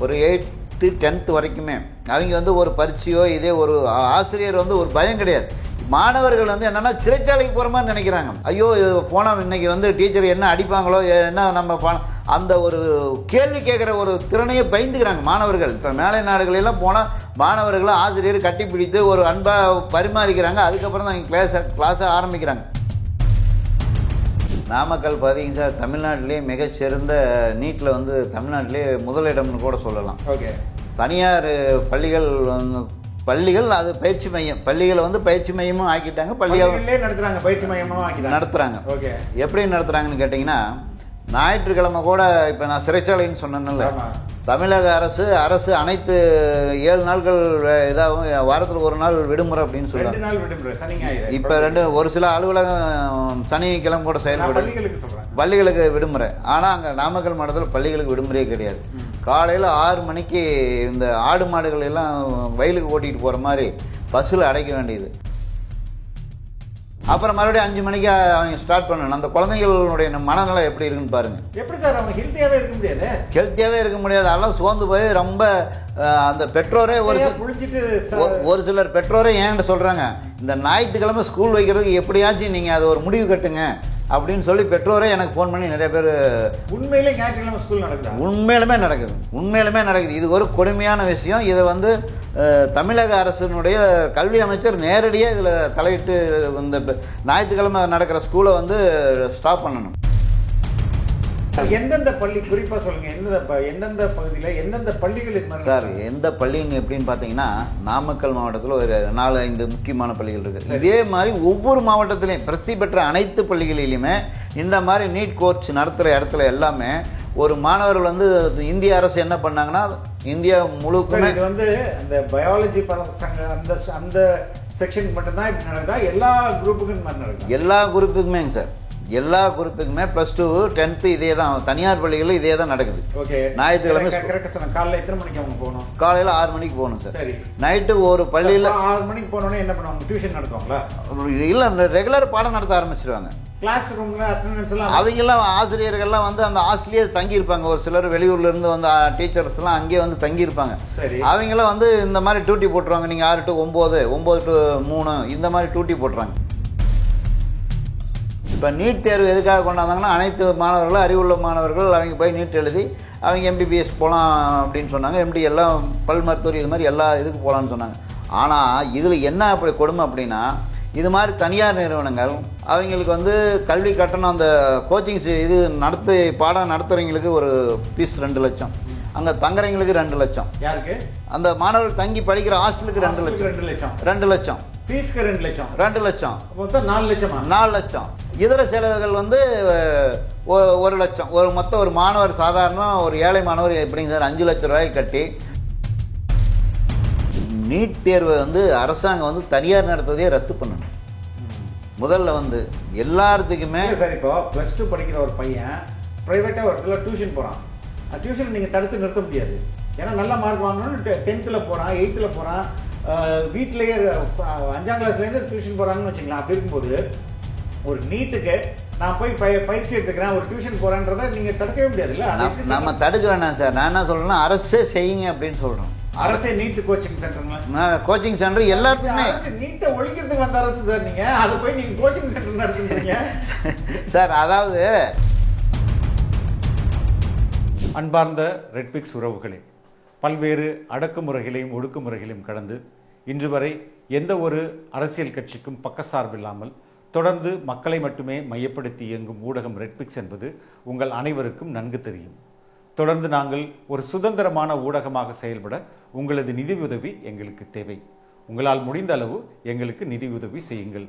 ஒரு 8th 10th வரைக்குமே அவங்க வந்து ஒரு பரீட்சையோ இதே ஒரு ஆசிரியர் வந்து ஒரு பயம் கிடையாது. மாணவர்கள் வந்து என்னென்னா சிறைச்சாலைக்கு போகிற மாதிரி நினைக்கிறாங்க. ஐயோ போனால் இன்றைக்கி வந்து டீச்சர் என்ன அடிப்பாங்களோ, என்ன நம்ம அந்த ஒரு கேள்வி கேட்குற ஒரு திறனையே பயந்துக்கிறாங்க மாணவர்கள். இப்போ மேலை நாடுகளெல்லாம் போனால் மாணவர்களை ஆசிரியர் கட்டிப்பிடித்து ஒரு அன்பாக பரிமாறிக்கிறாங்க. அதுக்கப்புறம் தான் கிளாஸை ஆரம்பிக்கிறாங்க. நாமக்கல் பார்த்தீங்க சார், தமிழ்நாட்டிலே மிகச்சிறந்த நீட்டில் வந்து தமிழ்நாட்டிலே முதலிடம்னு கூட சொல்லலாம். ஓகே. தனியார் பள்ளிகள் அது பயிற்சி மையம், பள்ளிகளை வந்து பயிற்சி மையமும் ஆக்கிட்டாங்க, பள்ளியாகவே நடத்துகிறாங்க, பயிற்சி மையமும் நடத்துகிறாங்க. ஓகே. எப்படி நடத்துகிறாங்கன்னு கேட்டிங்கன்னா, ஞாயிற்றுக்கிழமை கூட இப்போ நான் சிறைச்சாலைன்னு சொன்னேன்ல, தமிழக அரசு அனைத்து 7 நாட்கள் இதாகவும் வாரத்தில் ஒரு நாள் விடுமுறை அப்படின்னு சொல்லுவாங்க. இப்போ ஒரு சில அலுவலகம் சனிக்கிழமை கூட செயல்படும், பள்ளிகளுக்கு விடுமுறை. ஆனால் அங்கே நாமக்கல் மாவட்டத்தில் பள்ளிகளுக்கு விடுமுறையே கிடையாது. காலையில் 6 மணிக்கு இந்த ஆடு மாடுகள் எல்லாம் வயலுக்கு ஓட்டிகிட்டு போகிற மாதிரி பஸ்ஸில் அடைக்க வேண்டியது. அப்புறம் மறுபடியும் 5 மணிக்கு அவங்க ஸ்டார்ட் பண்ணணும். அந்த குழந்தைகளுடைய மனநிலை எப்படி இருக்குன்னு பாருங்க. எப்படி சார் அவங்க ஹெல்த்தியாகவே இருக்க முடியாது. அதெல்லாம் சோர்ந்து போய் ரொம்ப அந்த பெற்றோரே ஒரு சிலர் பெற்றோரே ஏன்கிட்ட சொல்கிறாங்க, இந்த ஞாயிற்றுக்கிழமை ஸ்கூல் வைக்கிறதுக்கு எப்படியாச்சும் நீங்கள் அதை ஒரு முடிவு கட்டுங்க அப்படின்னு சொல்லி பெற்றோரே எனக்கு ஃபோன் பண்ணி நிறைய பேர். உண்மையிலே ஞாயிற்றுக்கிழமை ஸ்கூல் நடக்குது? உண்மையிலுமே நடக்குது. இது ஒரு கொடுமையான விஷயம். இதை வந்து தமிழக அரசினுடைய கல்வி அமைச்சர் நேரடியாக இதில் தலையிட்டு இந்த ஞாயிற்றுக்கிழமை நடக்கிற ஸ்கூலை வந்து ஸ்டாப் பண்ணணும். எந்தெந்த பள்ளி குறிப்பாக சொல்லுங்கள், எந்தெந்த பகுதியில் எந்தெந்த பள்ளிகள் இது மாதிரி? சார், எந்த பள்ளின்னு எப்படின்னு பார்த்தீங்கன்னா, நாமக்கல் மாவட்டத்தில் ஒரு 4-5 முக்கியமான பள்ளிகள் இருக்குது. இதே மாதிரி ஒவ்வொரு மாவட்டத்திலையும் பிரசித்தி பெற்ற அனைத்து பள்ளிகளிலுமே இந்த மாதிரி நீட் கோர்ஸ் நடத்துகிற இடத்துல எல்லாமே ஒரு மாணவர்கள் வந்து இந்திய அரசு என்ன பண்ணாங்கன்னா, இந்தியா முழுக்குமே இது வந்து அந்த பயாலஜி அந்த செக்ஷன் மட்டும்தான் இப்படி நடக்குதா? எல்லா குரூப்புக்கும் இந்த மாதிரி நடக்குது? எல்லா குரூப்புக்குமேங்க சார், எல்லா குரூப்புக்குமே +2 10th இதே தான். தனியார் பள்ளிகளில் இதே தான் நடக்குது. ஓகே. ஞாயிற்றுக்கிழமை காலையில் எத்தனை மணிக்கு அவங்க போகணும்? காலையில் 6 மணிக்கு போகணும் சார். சரி. நைட்டு ஒரு பள்ளியில் 6 மணிக்கு போனோடனே என்ன பண்ணுவாங்க? டியூஷன் நடத்துவாங்களா? இல்லை, ரெகுலர் பாடம் நடத்த ஆரம்பிச்சிருவாங்க. கிளாஸ் ரூம்ல அட்டெண்டன்ஸ் எல்லாம் அவங்கெல்லாம் ஆசிரியர்கள்லாம் வந்து அந்த ஹாஸ்டல்லே தங்கியிருப்பாங்க. ஒரு சிலர் வெளியூர்லேருந்து வந்து டீச்சர்ஸ்லாம் அங்கேயே வந்து தங்கியிருப்பாங்க. அவங்களாம் வந்து இந்த மாதிரி டியூட்டி போட்டுருவாங்க. நீங்கள் 6 to 9, 9 to 3 இந்த மாதிரி டியூட்டி போட்டுறாங்க. இப்போ நீட் தேர்வு எதுக்காக கொண்டாந்தாங்கன்னா, அனைத்து மாணவர்களும் அறிவுள்ள மாணவர்கள் அவங்க போய் நீட் எழுதி அவங்க MBBS போகலாம் அப்படின்னு சொன்னாங்க. MD எல்லாம் பல் மருத்துவர் இது மாதிரி எல்லா இதுக்கு போகலான்னு சொன்னாங்க. ஆனால் இதில் என்ன அப்படி கொடுமை அப்படின்னா, இது மாதிரி தனியார் நிறுவனங்கள் அவங்களுக்கு வந்து கல்வி கட்டணம் அந்த கோச்சிங்ஸ் இது பாடம் நடத்துகிறவங்களுக்கு ஒரு ஃபீஸ் 2 லட்சம், அங்கே தங்குறவங்களுக்கு 2 லட்சம், யாருக்கு அந்த மாணவர்கள் தங்கி படிக்கிற ஹாஸ்டலுக்கு 2 லட்சம், ஃபீஸ்க்கு 2 லட்சம், மொத்தம் 4 லட்சம். இதர செலவுகள் வந்து 1 லட்சம். மொத்தம் ஒரு மாணவர் சாதாரணமாக ஒரு ஏழை மாணவர் எப்படிங்க சார் 5 லட்சம் ரூபாய் கட்டி நீட் தேர்வை வந்து அரசாங்கம் வந்து தனியார் நடத்துவதே ரத்து பண்ணணும். முதல்ல வந்து எல்லாத்துக்குமே சார், இப்போ +2 படிக்கிற ஒரு பையன் ப்ரைவேட்டாக ஒரு இடத்துல டியூஷன் போகிறான். டியூஷன் நீங்கள் தடுத்து நிறுத்த முடியாது. ஏன்னா நல்ல மார்க் வாங்கணும்னு 10th போகிறான், 8th போகிறான், வீட்டிலேயே 5ஆம் கிளாஸ்லேருந்து டியூஷன் போகிறாங்கன்னு வச்சுக்கலாம். அப்படி இருக்கும்போது ஒரு நீட்டுக்கு நான் போய் பயிற்சி எடுத்துக்கிறேன், ஒரு டியூஷன் போகிறேன்றதை நீங்கள் தடுக்கவே முடியாது. இல்லை, நம்ம தடுக்க வேண்டாம் சார். நான் என்ன சொல்கிறேன்னா, அரசே செய்யுங்க அப்படின்னு சொல்கிறோம். அரசே நீட் கோச்சிங் சென்டருங்களா? கோச்சிங் சென்டர் எல்லாத்துக்குமே நீட்டை ஒழிக்கிறதுக்கு வந்த அரசு சார். நீங்கள் அதை போய் நீங்கள் கோச்சிங் சென்டர் நடத்துறீங்க சார். அதாவது அன்பார்ந்த ரெட்பிக்ஸ் உறவுகளே, பல்வேறு அடக்குமுறைகளையும் ஒடுக்குமுறைகளையும் கடந்து இன்று வரை எந்த ஒரு அரசியல் கட்சிக்கும் பக்கசார்பில்லாமல் தொடர்ந்து மக்களை மட்டுமே மையப்படுத்தி இயங்கும் ஊடகம் ரெட்பிக்ஸ் என்பது உங்கள் அனைவருக்கும் நன்கு தெரியும். தொடர்ந்து நாங்கள் ஒரு சுதந்திரமான ஊடகமாக செயல்பட உங்களது நிதியுதவி எங்களுக்கு தேவை. உங்களால் முடிந்த அளவு எங்களுக்கு நிதியுதவி செய்யுங்கள்.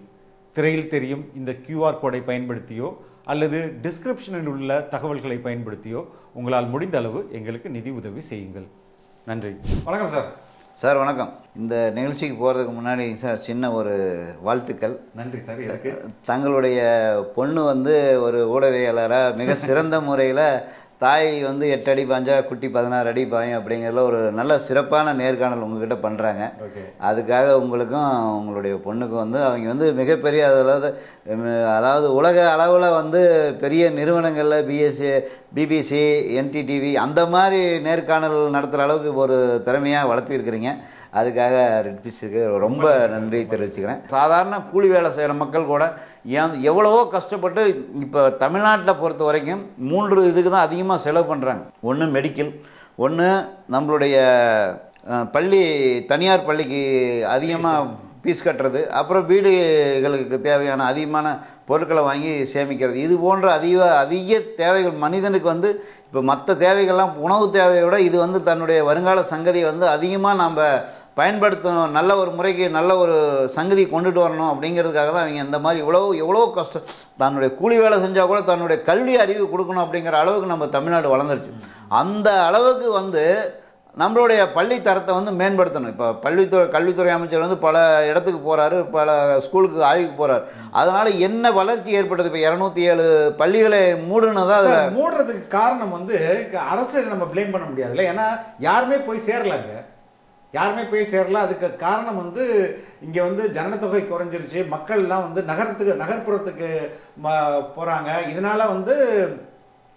திரையில் தெரியும் இந்த QR கோடை பயன்படுத்தியோ அல்லது டிஸ்கிரிப்ஷனில் உள்ள தகவல்களை பயன்படுத்தியோ உங்களால் முடிந்த அளவு எங்களுக்கு நிதி உதவி செய்யுங்கள். நன்றி. வணக்கம் சார். சார் வணக்கம். இந்த நிகழ்ச்சிக்கு போகிறதுக்கு முன்னாடி சார் சின்ன ஒரு வாழ்த்துக்கள். நன்றி சார். எனக்கு தங்களுடைய பொண்ணு வந்து ஒரு ஊடகவியலாளராக மிக சிறந்த முறையில் தாய் வந்து 8 அடி பாஞ்சா குட்டி 16 அடி பாயும் அப்படிங்கிறதுல ஒரு நல்ல சிறப்பான நேர்காணல் உங்ககிட்ட பண்ணுறாங்க. அதுக்காக உங்களுக்கும் உங்களுடைய பொண்ணுக்கும் வந்து அவங்க வந்து மிகப்பெரிய அதாவது உலக அளவில் வந்து பெரிய நிறுவனங்களில் பிபிசி NTTV அந்த மாதிரி நேர்காணல் நடத்துகிற அளவுக்கு ஒரு திறமையாக வளர்த்திருக்கிறீங்க. அதுக்காக ரெட் பீஸுக்கு ரொம்ப நன்றி தெரிவிச்சுக்கிறேன். சாதாரண கூலி வேலை செய்கிற மக்கள் கூட எவ்வளவோ கஷ்டப்பட்டு இப்போ தமிழ்நாட்டில் பொறுத்த வரைக்கும் 3 இதுக்கு தான் அதிகமாக செலவு பண்ணுறாங்க. ஒன்று மெடிக்கல், ஒன்று நம்மளுடைய பள்ளி தனியார் பள்ளிக்கு அதிகமாக ஃபீஸ் கட்டுறது, அப்புறம் வீடுகளுக்கு தேவையான அதிகமான பொருட்களை வாங்கி சேமிக்கிறது. இது போன்ற அதிக தேவைகள் மனிதனுக்கு வந்து இப்போ மற்ற தேவைகள்லாம் உணவு தேவையை விட இது வந்து தன்னுடைய வருங்கால சங்கதியை வந்து அதிகமாக நாம் பயன்படுத்தணும், நல்ல ஒரு முறைக்கு நல்ல ஒரு சங்கதி கொண்டுட்டு வரணும் அப்படிங்கிறதுக்காக தான் அவங்க இந்த மாதிரி எவ்வளோ கஷ்டம். தன்னுடைய கூலி வேலை செஞ்சால் கூட தன்னுடைய கல்வி அறிவு கொடுக்கணும் அப்படிங்கிற அளவுக்கு நம்ம தமிழ்நாடு வளர்ந்துருச்சு. அந்த அளவுக்கு வந்து நம்மளுடைய பள்ளி தரத்தை வந்து மேம்படுத்தணும். இப்போ கல்வித்துறை அமைச்சர் வந்து பல இடத்துக்கு போகிறாரு, பல ஸ்கூலுக்கு ஆய்வுக்கு போகிறார். அதனால் என்ன வளர்ச்சி ஏற்பட்டது? இப்போ 207 பள்ளிகளை மூடுனதா? அதில் மூடுறதுக்கு காரணம் வந்து அரசு நம்ம பிளேம் பண்ண முடியாதுல்ல. ஏன்னா யாருமே போய் சேரல. அதுக்கு காரணம் வந்து இங்கே வந்து ஜனத்தொகை குறைஞ்சிருச்சு, மக்கள்லாம் வந்து நகர்ப்புறத்துக்கு போகிறாங்க. இதனால வந்து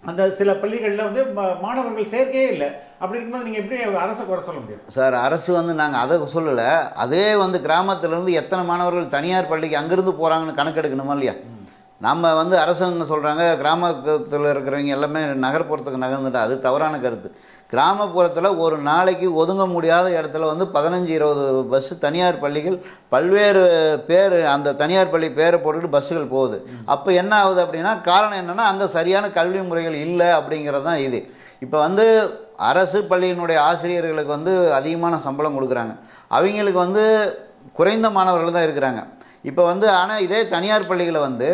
அந்த சில பள்ளிகளில் வந்து மாணவர்கள் சேர்க்கையே இல்லை. அப்படி இருக்கும்போது நீங்கள் எப்படி அரசை குறை சொல்ல முடியும்? சார், அரசு வந்து நாங்கள் அதை சொல்லலை. அதே வந்து கிராமத்திலேருந்து எத்தனை மாணவர்கள் தனியார் பள்ளிக்கு அங்கேருந்து போகிறாங்கன்னு கணக்கெடுக்கணுமா இல்லையா? நம்ம வந்து அரசாங்க சொல்கிறாங்க கிராமத்தில் இருக்கிறவங்க எல்லாமே நகர்ப்புறத்துக்கு நகர்ந்துட்டா, அது தவறான கருத்து. கிராமப்புறத்தில் ஒரு நாளைக்கு ஒதுங்க முடியாத இடத்துல வந்து 15-20 பஸ்ஸு தனியார் பள்ளிகள் பல்வேறு பேர் அந்த தனியார் பள்ளி பேரை போட்டுக்கிட்டு பஸ்ஸுகள் போகுது. அப்போ என்ன ஆகுது அப்படின்னா, காரணம் என்னென்னா அங்கே சரியான கல்வி முறைகள் இல்லை அப்படிங்கிறது தான் இது. இப்போ வந்து அரசு பள்ளியினுடைய ஆசிரியர்களுக்கு வந்து அதிகமான சம்பளம் கொடுக்குறாங்க, அவங்களுக்கு வந்து குறைந்த மாணவர்கள் தான் இருக்கிறாங்க. இப்போ வந்து ஆனால் இதே தனியார் பள்ளிகளை வந்து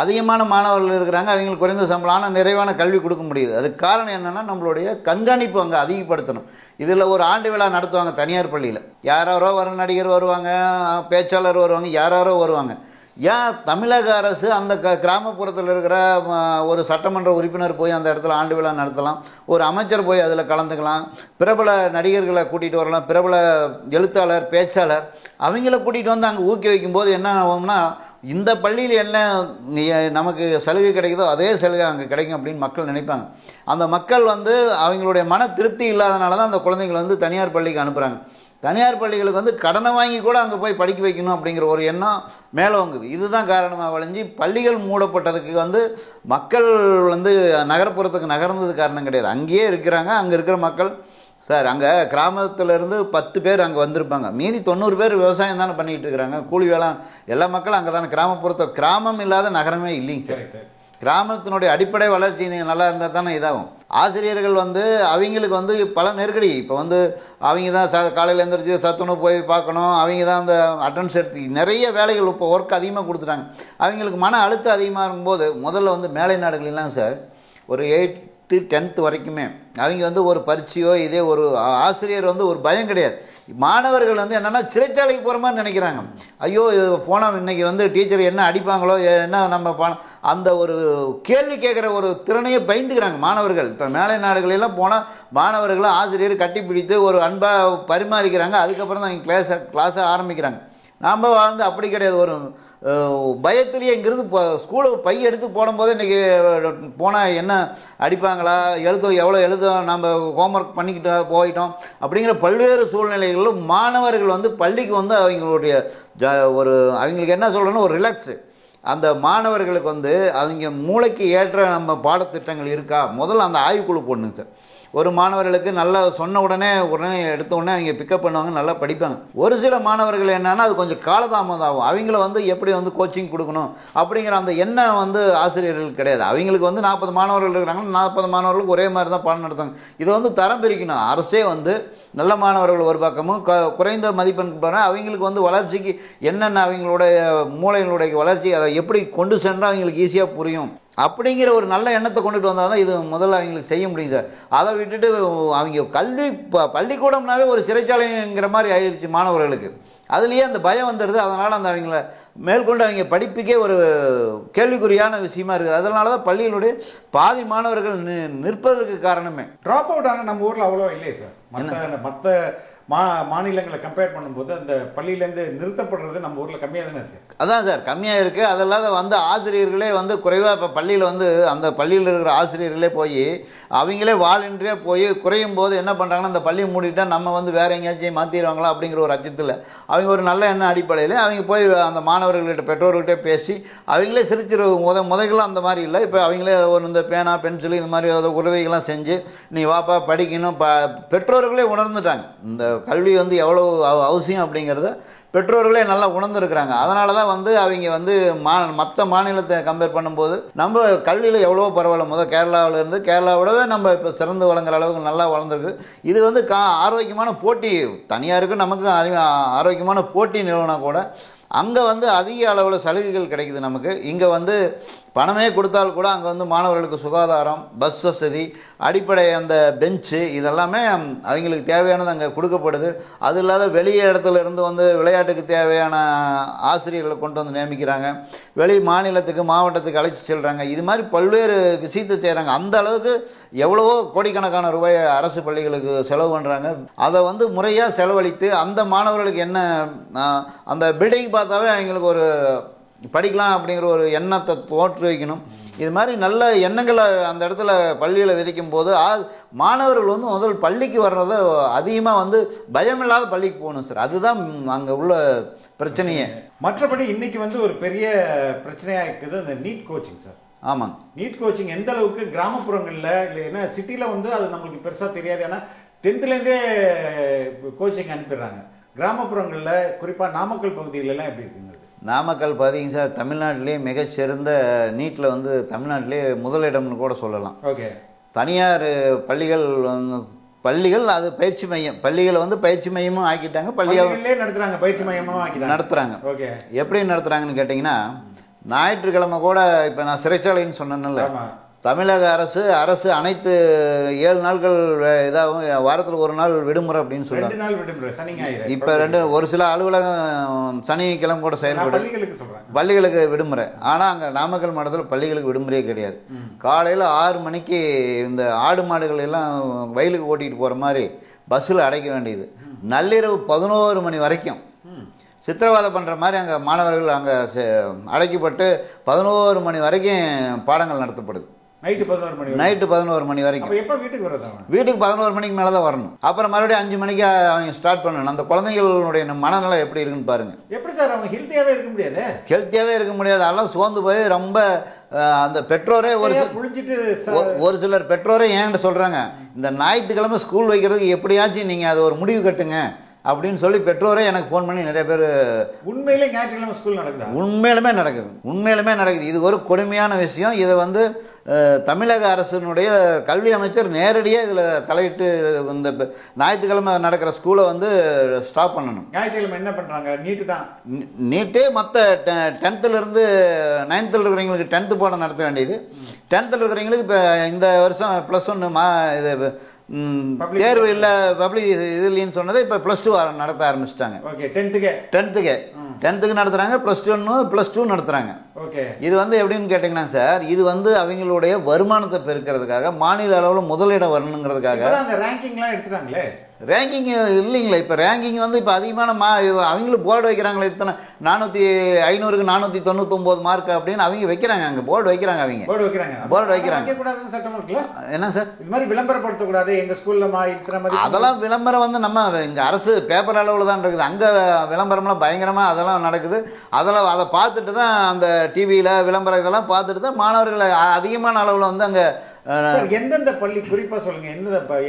அதிகமான மாணவர்கள் இருக்கிறாங்க, அவங்களுக்கு குறைந்த சம்பளம், ஆனால் நிறைவான கல்வி கொடுக்க முடியுது. அதுக்கு காரணம் என்னென்னா நம்மளுடைய கண்காணிப்பு அங்கே அதிகப்படுத்தணும். இதில் ஒரு ஆண்டு விழா நடத்துவாங்க தனியார் பள்ளியில், யாரோ வர நடிகர் வருவாங்க, பேச்சாளர் வருவாங்க, யாரோ வருவாங்க. ஏன் தமிழக அரசு அந்த கிராமப்புறத்தில் இருக்கிற ஒரு சட்டமன்ற உறுப்பினர் போய் அந்த இடத்துல ஆண்டு விழா நடத்தலாம், ஒரு அமைச்சர் போய் அதில் கலந்துக்கலாம், பிரபல நடிகர்களை கூட்டிகிட்டு வரலாம், பிரபல எழுத்தாளர் பேச்சாளர் அவங்கள கூட்டிகிட்டு வந்து அங்கே ஊக்குவிக்கும் போது என்ன ஆகும்னா, இந்த பள்ளியில் என்ன நமக்கு சலுகை கிடைக்குதோ அதே சலுகை அங்கே கிடைக்கும் அப்படின்னு மக்கள் நினைப்பாங்க. அந்த மக்கள் வந்து அவங்களுடைய மன திருப்தி இல்லாதனால தான் அந்த குழந்தைங்களை வந்து தனியார் பள்ளிக்கு அனுப்புகிறாங்க. தனியார் பள்ளிகளுக்கு வந்து கடனை வாங்கி கூட அங்கே போய் படிக்க வைக்கணும் அப்படிங்கிற ஒரு எண்ணம் மேலோங்குது. இதுதான் காரணமாக விளைஞ்சி பள்ளிகள் மூடப்பட்டதுக்கு வந்து மக்கள் வந்து நகர்ப்புறத்துக்கு நகர்ந்தது காரணம் கிடையாது. அங்கேயே இருக்கிறாங்க, அங்கே இருக்கிற மக்கள். சார், அங்கே கிராமத்திலேருந்து 10 பேர் அங்கே வந்திருப்பாங்க, மீதி 90 பேர் விவசாயம் தானே பண்ணிகிட்டு இருக்கிறாங்க, கூலி வேலை. எல்லா மக்களும் அங்கே தானே. கிராமம் இல்லாத நகரமே இல்லைங்க சார். கிராமத்தினுடைய அடிப்படை வளர்ச்சி நல்லா இருந்தால் தானே இதாகும். ஆசிரியர்கள் வந்து அவங்களுக்கு வந்து பல நெருக்கடி. இப்போ வந்து அவங்க தான் காலையில் எழுந்திரிச்சு சத்துணவு போய் பார்க்கணும், அவங்க தான் அந்த அட்டெண்டன்ஸ் எடுத்து நிறைய வேலைகள் இப்போ ஒர்க் அதிகமாக கொடுத்துட்டாங்க. அவங்களுக்கு மன அழுத்தம் அதிகமாக இருக்கும்போது முதல்ல வந்து மேலை நாடுகளெல்லாம் சார் ஒரு 8th 10th வரைக்குமே அவங்க வந்து ஒரு பரீட்சையோ இதே ஒரு ஆசிரியர் வந்து ஒரு பயம் கிடையாது. மாணவர்கள் வந்து என்னென்னா சிறைச்சாலைக்கு போகிற மாதிரி நினைக்கிறாங்க. ஐயோ போனால் இன்றைக்கி வந்து டீச்சர் என்ன அடிப்பாங்களோ, என்ன நம்ம அந்த ஒரு கேள்வி கேட்குற ஒரு திறனையே பயந்துக்கிறாங்க மாணவர்கள். இப்போ மேலை நாடுகளெல்லாம் போனால் மாணவர்களை ஆசிரியர் கட்டிப்பிடித்து ஒரு அன்பாக பரிமாறிக்கிறாங்க, அதுக்கப்புறம் தான் அவங்க கிளாஸை ஆரம்பிக்கிறாங்க. நாம் வந்து அப்படி கிடையாது. ஒரு பயத்திலேயே இங்கிருந்து ஸ்கூலுக்கு பை எடுத்து போடும்போது இன்றைக்கி போனால் என்ன அடிப்பாங்களா, எவ்வளோ நம்ம ஹோம்ஒர்க் பண்ணிக்கிட்டு போயிட்டோம் அப்படிங்கிற பல்வேறு சூழ்நிலைகளிலும் மாணவர்கள் வந்து பள்ளிக்கு வந்து அவங்களுடைய அவங்களுக்கு என்ன சொல்கிறோன்னா ஒரு ரிலாக்ஸு. அந்த மாணவர்களுக்கு வந்து அவங்க மூளைக்கு ஏற்ற நம்ம பாடத்திட்டங்கள் இருக்கா முதல்ல அந்த ஆய்வுக்குழு போடணுங்க சார். ஒரு மாணவர்களுக்கு நல்லா சொன்ன உடனே எடுத்த உடனே அவங்க பிக்கப் பண்ணுவாங்க, நல்லா படிப்பாங்க. ஒரு சில மாணவர்கள் என்னன்னா அது கொஞ்சம் காலதாமதம் ஆகும். அவங்கள வந்து எப்படி வந்து கோச்சிங் கொடுக்கணும் அப்படிங்கிற அந்த எண்ணம் வந்து ஆசிரியர்கள் கிடையாது. அவங்களுக்கு வந்து 40 மாணவர்கள் இருக்கிறாங்க, 40 மாணவர்களுக்கு ஒரே மாதிரி தான் பாடம் நடத்துவாங்க. இதை வந்து தரம் பிரிக்கணும். அரசே வந்து நல்ல மாணவர்கள் ஒரு பக்கமும் குறைந்த மதிப்பெண்க்கு போகிறேன் அவங்களுக்கு வந்து வளர்ச்சிக்கு என்னென்ன அவங்களுடைய மூளைகளுடைய வளர்ச்சி அதை எப்படி கொண்டு சென்றால் அவங்களுக்கு ஈஸியாக புரியும் அப்படிங்கிற ஒரு நல்ல எண்ணத்தை கொண்டுட்டு வந்தால் தான் இது முதல்ல அவங்களுக்கு செய்ய முடியும் சார். அதை விட்டுட்டு அவங்க பள்ளிக்கூடம்னாவே ஒரு சிறைச்சாலைங்கிற மாதிரி ஆயிடுச்சு மாணவர்களுக்கு. அதுலேயே அந்த பயம் வந்துடுது. அதனால் அந்த அவங்கள மேற்கொண்டு அவங்க படிப்புக்கே ஒரு கேள்விக்குறியான விஷயமா இருக்குது. அதனால தான் பள்ளிகளுடைய பாதி மாணவர்கள் நிற்பதற்கு காரணமே. ட்ராப் அவுட் ஆனால் நம்ம ஊரில் அவ்வளோ இல்லையே சார். மற்ற மாநிலங்களை கம்பேர் பண்ணும்போது அந்த பள்ளியிலேருந்து நிறுத்தப்படுறது நம்ம ஊரில் கம்மியாக தானே இருக்குது. அதான் சார் கம்மியாக இருக்குது. அதெல்லாம் வந்து ஆசிரியர்களே வந்து குறைவாக இப்போ பள்ளியில் வந்து அந்த பள்ளியில் இருக்கிற ஆசிரியர்களே போய் அவங்களே வாலண்டியாக போய் குறையும் போது என்ன பண்ணுறாங்கன்னா அந்த பள்ளியை மூடிட்டால் நம்ம வந்து வேறு எங்கேயாச்சும் மாற்றிடுவாங்களா அப்படிங்கிற ஒரு அச்சத்தில் அவங்க ஒரு நல்ல எண்ண அடிப்படையில் அவங்க போய் அந்த மாணவர்கள்கிட்ட பெற்றோர்கள்கிட்ட பேசி அவங்களே சிரிச்சிரு முதல்கள்லாம் அந்த மாதிரி இல்லை. இப்போ அவங்களே ஒரு இந்த பேனா பென்சில் இந்த மாதிரி உதவிகள்லாம் செஞ்சு நீ வாப்பா படிக்கணும் பெற்றோர்களே உணர்ந்துட்டாங்க இந்த கல்வி வந்து எவ்வளோ அவசியம் அப்படிங்கிறத பெற்றோர்களே நல்லா உணர்ந்துருக்கிறாங்க. அதனால தான் வந்து அவங்க வந்து மற்ற மாநிலத்தை கம்பேர் பண்ணும்போது நம்ம கல்வியில் எவ்வளோ பரவாயில்ல. கேரளாவிலேருந்து கேரளாவோடவே நம்ம இப்போ சிறந்து வழங்குற அளவுக்கு நல்லா வளர்ந்துருக்கு. இது வந்து ஆரோக்கியமான போட்டி தனியாருக்கு நமக்கு ஆரோக்கியமான போட்டி நிலவுனா கூட அங்கே வந்து அதிக அளவில் சலுகைகள் கிடைக்குது நமக்கு. இங்கே வந்து பணமே கொடுத்தால் கூட அங்கே வந்து மாணவர்களுக்கு சுகாதாரம், பஸ் வசதி, அடிப்படை அந்த பெஞ்சு இதெல்லாமே அவங்களுக்கு தேவையானது அங்கே கொடுக்கப்படுது. அது இல்லாத வெளியே இடத்துல இருந்து வந்து விளையாட்டுக்கு தேவையான ஆசிரியர்களை கொண்டு வந்து நியமிக்கிறாங்க. வெளி மாநிலத்துக்கு மாவட்டத்துக்கு அழைச்சி செல்கிறாங்க. இது மாதிரி பல்வேறு விஷயத்தை செய்கிறாங்க. அந்த அளவுக்கு எவ்வளவோ கோடிக்கணக்கான ரூபாய் அரசு பள்ளிகளுக்கு செலவு பண்ணுறாங்க. அதை வந்து முறையாக செலவழித்து அந்த மாணவர்களுக்கு என்ன அந்த பில்டிங் பார்த்தாவே அவங்களுக்கு ஒரு படிக்கலாம் அப்படிங்கிற ஒரு எண்ணத்தை தோற்று வைக்கணும். இது மாதிரி நல்ல எண்ணங்களை அந்த இடத்துல பள்ளியில் விதைக்கும் போது மாணவர்கள் வந்து முதல் பள்ளிக்கு வர்றத அதிகமாக வந்து பயமில்லாத பள்ளிக்கு போகணும் சார். அதுதான் அங்கே உள்ள பிரச்சனையே. மற்றபடி இன்னைக்கு வந்து ஒரு பெரிய பிரச்சனையாக இருக்குது அந்த நீட் கோச்சிங் சார். ஆமாங்க, நீட் கோச்சிங் எந்த அளவுக்கு கிராமப்புறங்களில் இல்லை ஏன்னா சிட்டியில் வந்து அது நம்மளுக்கு பெருசாக தெரியாது. ஏன்னா 10th கோச்சிங் அனுப்பிடுறாங்க. கிராமப்புறங்களில் குறிப்பாக நாமக்கல் பகுதிகளெல்லாம் எப்படி இருக்குங்க? நாமக்கல் பார்த்தீங்க சார் தமிழ்நாட்டிலே மிகச்சிறந்த நீட்டில் வந்து தமிழ்நாட்டிலே முதலிடம்னு கூட சொல்லலாம். ஓகே. தனியார் பள்ளிகள் அது பயிற்சி மையம் பள்ளிகளை வந்து பயிற்சி மையமும் ஆக்கிட்டாங்க. பள்ளிகளே நடத்துகிறாங்க, பயிற்சி மையமும் நடத்துகிறாங்க. ஓகே. எப்படி நடத்துகிறாங்கன்னு கேட்டிங்கன்னா ஞாயிற்றுக்கிழமை கூட இப்போ நான் சிறைச்சாலைன்னு சொன்னேன்ல, தமிழக அரசு அனைத்து 7 நாட்கள் இதாகவும் வாரத்தில் ஒரு நாள் விடுமுறை அப்படின்னு சொல்லுவாங்க. இப்போ ஒரு சில அலுவலகம் சனிக்கிழமை கூட செயல்படும், பள்ளிகளுக்கு விடுமுறை. ஆனால் அங்கே நாமக்கல் மாவட்டத்தில் பள்ளிகளுக்கு விடுமுறையே கிடையாது. காலையில் 6 மணிக்கு இந்த ஆடு மாடுகள் எல்லாம் வயலுக்கு ஓட்டிகிட்டு போகிற மாதிரி பஸ்ஸில் அடைக்க வேண்டியது. நள்ளிரவு 11 மணி வரைக்கும் சித்திரவதை பண்ணுற மாதிரி அங்கே மாணவர்கள் அங்கே அடைக்கப்பட்டு 11 மணி வரைக்கும் பாடங்கள் நடத்தப்படுது. நைட்டு 11 மணி வரைக்கும். வீட்டுக்கு 11 மணிக்கு மேலே தான் வரணும். அப்புறம் மறுபடியும் 5 மணிக்கு அவங்க ஸ்டார்ட் பண்ணணும். அந்த குழந்தைகளுடைய மனநிலை எப்படி இருக்குன்னு பாருங்க. எப்படி சார் அவங்க ஹெல்த்தியாகவே இருக்க முடியாது. அதெல்லாம் சோர்ந்து போய் ரொம்ப அந்த பெற்றோரே ஒரு சிலர் பெற்றோரே ஏன்கிட்ட சொல்கிறாங்க, இந்த ஞாயிற்றுக்கிழமை ஸ்கூல் வைக்கிறதுக்கு எப்படியாச்சும் நீங்கள் அதை ஒரு முடிவு கட்டுங்க அப்படின்னு சொல்லி பெற்றோரே எனக்கு ஃபோன் பண்ணி நிறைய பேர். உண்மையிலே ஞாயிற்றுக்கிழமை ஸ்கூல் நடக்குது? உண்மையிலுமே நடக்குது. இது ஒரு கொடுமையான விஷயம். இதை வந்து தமிழக அரசினுடைய கல்வி அமைச்சர் நேரடியாக இதில் தலையிட்டு இந்த ஞாயிற்றுக்கிழமை நடக்கிற ஸ்கூலை வந்து ஸ்டாப் பண்ணணும். ஞாயிற்றுக்கிழமை என்ன பண்ணுறாங்க? நீட்டே மற்ற 10th-லேருந்து 9th இருக்கிறவங்களுக்கு 10th பாடம் நடத்த வேண்டியது. 10th இருக்கிறவங்களுக்கு இப்போ இந்த வருஷம் +1 இது தேர்வு இல்லை பப்ளிக் இது இல்லைன்னு சொன்னதை இப்போ +2 நடத்த ஆரம்பிச்சிட்டாங்க. ஓகே. 10th நடத்துகிறாங்க, +2 நடத்துகிறாங்க. ஓகே. இது வந்து எப்படின்னு கேட்டிங்கன்னா சார், இது வந்து அவங்களுடைய வருமானத்தை பெருக்கிறதுக்காக மாநில அளவில் முதலிடம் வரணுங்கிறதுக்காக ரேங்கிங்லாம் எடுத்துட்டாங்களே. ரேங்கிங் இல்லைங்களா? இப்போ ரேங்கிங் வந்து இப்போ அதிகமான அவங்களும் போர்டு வைக்கிறாங்களே, இத்தனை 500க்கு 499 மார்க் அப்படின்னு அவங்க வைக்கிறாங்க. அங்கே போர்டு வைக்கிறாங்க. என்ன சார் இது மாதிரி விளம்பரப்படுத்தக்கூடாது எங்கள் ஸ்கூலில் அதெல்லாம் விளம்பரம் வந்து நம்ம இங்கே அரசு பேப்பர் அளவில் தான் இருக்குது. அங்கே விளம்பரம்லாம் பயங்கரமாக அதெல்லாம் நடக்குது. அதை பார்த்துட்டு தான் அந்த டிவியில் விளம்பரம் இதெல்லாம் பார்த்துட்டு தான் மாணவர்கள் அதிகமான அளவில் வந்து அங்கே எந்தெந்த பள்ளி குறிப்பாக சொல்லுங்க,